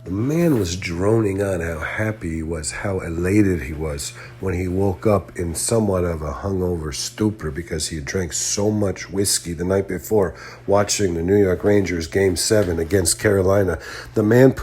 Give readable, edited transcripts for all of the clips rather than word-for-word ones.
The man was droning on how happy he was, how elated he was when he woke up in somewhat of a hungover stupor because he had drank so much whiskey the night before watching the New York Rangers Game 7 against Carolina. The man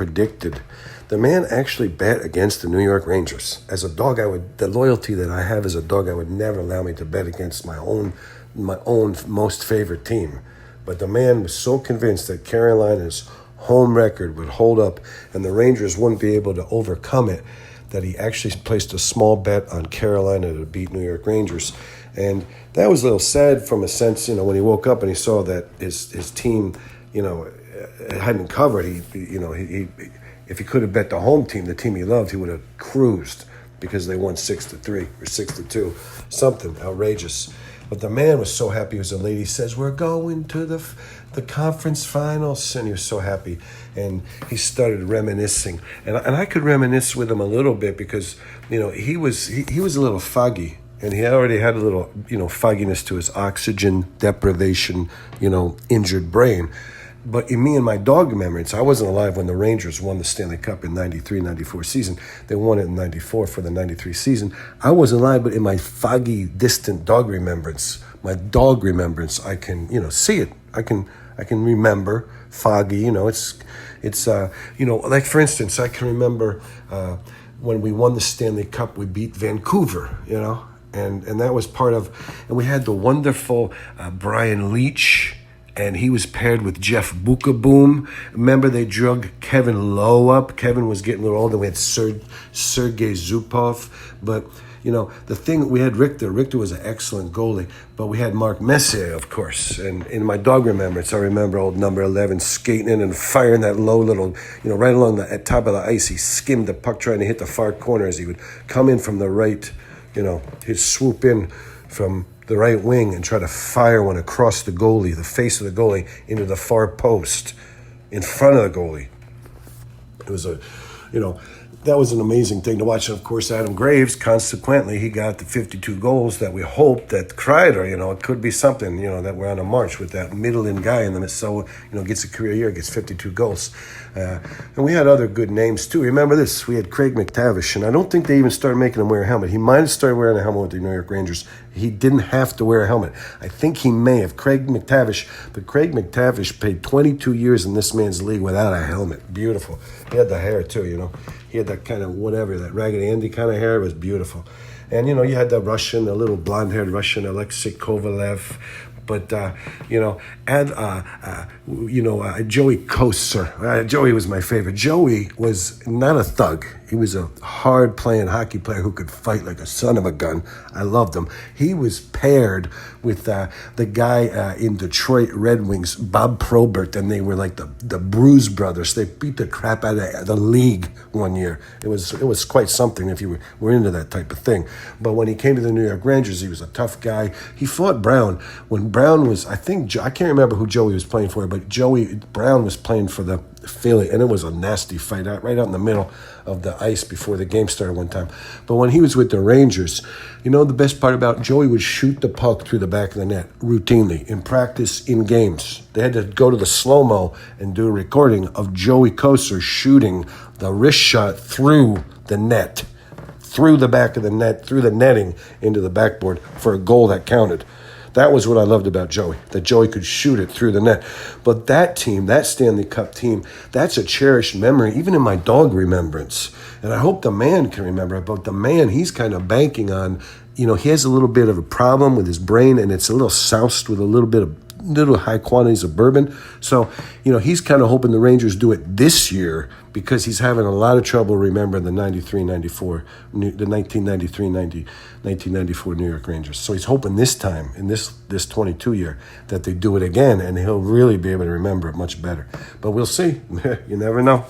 actually bet against the New York Rangers. As a dog, the loyalty that I have as a dog, I would never allow me to bet against my own most favorite team. But the man was so convinced that Carolina's home record would hold up and the Rangers wouldn't be able to overcome it, that he actually placed a small bet on Carolina to beat New York Rangers. And that was a little sad from a sense, when he woke up and he saw that his team, hadn't covered. He if he could have bet the home team, the team he loved, he would have cruised because they won 6-3 or 6-2, something outrageous. But the man was so happy. He was a lady. He says, "We're going to the conference finals," and he was so happy. And he started reminiscing, and I could reminisce with him a little bit because he was a little foggy, and he already had a little fogginess to his oxygen deprivation, injured brain. But in me and my dog remembrance, I wasn't alive when the Rangers won the Stanley Cup in 93-94 season. They won it in 94 for the 93 season. I wasn't alive, but in my foggy, distant dog remembrance, I can, see it. I can remember foggy, it's like for instance, I can remember when we won the Stanley Cup, we beat Vancouver, and that was part of, and we had the wonderful Brian Leach, and he was paired with Jeff Bukaboom. Remember, they drug Kevin Lowe up. Kevin was getting a little older. We had Sergei Zubov. But, the thing, we had Richter. Richter was an excellent goalie. But we had Mark Messier, of course. And in my dog remembrance, I remember old number 11 skating in and firing that low little, right along the top of the ice. He skimmed the puck trying to hit the far corner as he would come in from the right, he'd swoop in from the right wing and try to fire one across the goalie, the face of the goalie, into the far post in front of the goalie. It was that was an amazing thing to watch. And of course, Adam Graves, consequently, he got the 52 goals that we hoped that Kreider, it could be something, that we're on a march with that middle-in guy in them. So, gets a career year, gets 52 goals. And we had other good names, too. Remember this, we had Craig Mctavish, and I don't think they even started making him wear a helmet. He might have started wearing a helmet with the New York Rangers. He didn't have to wear a helmet. I think he may have, Craig McTavish, but Craig McTavish played 22 years in this man's league without a helmet. Beautiful. He had the hair, too, He had that kind of whatever, that Raggedy Andy kind of hair. It was beautiful. And, you had the little blonde-haired Russian, Alexei Kovalev. But, Joey Kosar. Joey was my favorite. Joey was not a thug. He was a hard-playing hockey player who could fight like a son of a gun. I loved him. He was paired with the guy in Detroit Red Wings, Bob Probert, and they were like the Bruise Brothers. They beat the crap out of the league one year. It was quite something if you were into that type of thing. But when he came to the New York Rangers, he was a tough guy. He fought Brown. When Brown was, I can't remember who Joey was playing for, but Brown was playing for the Philly, and it was a nasty fight right out in the middle of the ice before the game started one time. But when he was with the Rangers, the best part about Joey would shoot the puck through the back of the net routinely in practice, in games. They had to go to the slow-mo and do a recording of Joey Kosar shooting the wrist shot through the net, through the back of the net, through the netting into the backboard for a goal that counted. That was what I loved about Joey, that Joey could shoot it through the net. But that team, that Stanley Cup team, that's a cherished memory, even in my dog remembrance. And I hope the man can remember it. But the man, he's kind of banking on, he has a little bit of a problem with his brain, and it's a little soused with a little high quantities of bourbon. So, he's kind of hoping the Rangers do it this year because he's having a lot of trouble remembering the 1993-94 New York Rangers. So he's hoping this time, in this 22 year, that they do it again, and he'll really be able to remember it much better. But we'll see. You never know.